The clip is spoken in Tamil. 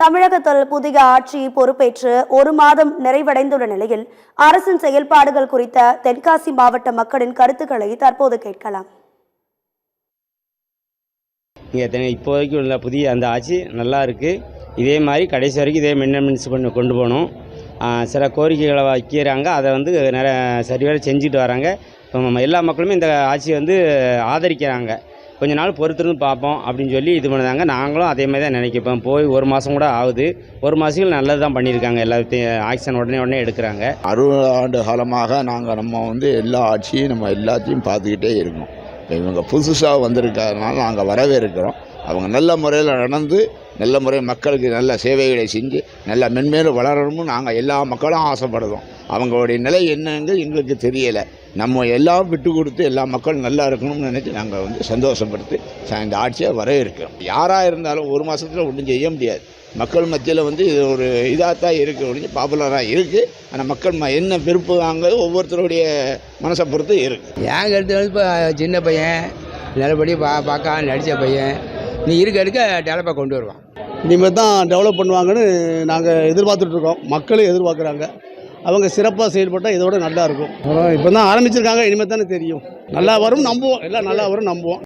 தமிழகத்தில் புதிய ஆட்சி பொறுப்பேற்று 1 மாதம் நிறைவடைந்துள்ள நிலையில் அரசின் செயல்பாடுகள் குறித்த தென்காசி மாவட்ட மக்களின் கருத்துக்களை தற்போது கேட்கலாம். இப்போதைக்கு உள்ள புதிய அந்த ஆட்சி நல்லா இருக்குது. இதே மாதிரி கடைசி வரைக்கும் இதே மெயின்டெனன்ஸ் கொண்டு போகணும். சில கோரிக்கைகளை வைக்கிறாங்க, அதை சரிவர செஞ்சுட்டு வராங்க. எல்லா மக்களுமே இந்த ஆட்சியை ஆதரிக்கிறாங்க. கொஞ்ச நாள் பொறுத்திருந்து பார்ப்போம் அப்படின்னு சொல்லி இது பண்ணுறாங்க. நாங்களும் அதே மாதிரி தான் நினைக்கப்போம். போய் 1 மாதம் கூட ஆகுது. 1 மாதங்கள் நல்லது தான் பண்ணியிருக்காங்க. எல்லாத்தையும் ஆக்ஷன் உடனே எடுக்கிறாங்க. 60 ஆண்டு காலமாக நம்ம எல்லா ஆட்சியும் நம்ம எல்லாத்தையும் பார்த்துக்கிட்டே இருக்கோம். இவங்க புதுசாக வந்திருக்கிறதுனால நாங்கள் வரவேற்கிறோம். அவங்க நல்ல முறையில் நடந்து நல்ல முறை மக்களுக்கு நல்ல சேவைகளை செஞ்சு நல்லா மென்மேலும் வளரணும்னு நாங்கள் எல்லா மக்களும் ஆசைப்படுறோம். அவங்களுடைய நிலை என்னங்க எங்களுக்கு தெரியலை. நம்ம எல்லாம் விட்டு கொடுத்து எல்லா மக்களும் நல்லா இருக்கணும்னு நினச்சி நாங்கள் சந்தோஷப்படுத்தி இந்த ஆட்சியை வரவேற்கிறோம். யாராக இருந்தாலும் 1 மாதத்தில் ஒன்றும் செய்ய முடியாது. மக்கள் மத்தியில் இது ஒரு இதாக தான் இருக்குது, ஒழிஞ்சு பாப்புலராக இருக்குது. ஆனால் மக்கள் என்ன விருப்பங்கிறது ஒவ்வொருத்தருடைய மனசை பொறுத்து இருக்குது. ஏன் கருத்து இப்போ சின்ன பையன் நல்லபடி பார்க்க நடித்த பையன் நீ இருக்க டெவலப்பாக கொண்டு வருவான். இனிமேல் தான் டெவலப் பண்ணுவாங்கன்னு நாங்கள் எதிர்பார்த்துட்ருக்கோம். மக்களும் எதிர்பார்க்குறாங்க. அவங்க சிறப்பாக செயல்பட்டால் இதோட நல்லா இருக்கும். இப்போ தான் ஆரம்பிச்சிருக்காங்க, இனிமேல் தானே தெரியும். நல்லா வரும் நம்புவோம். எல்லாம் நல்லா வரும் நம்புவோம்.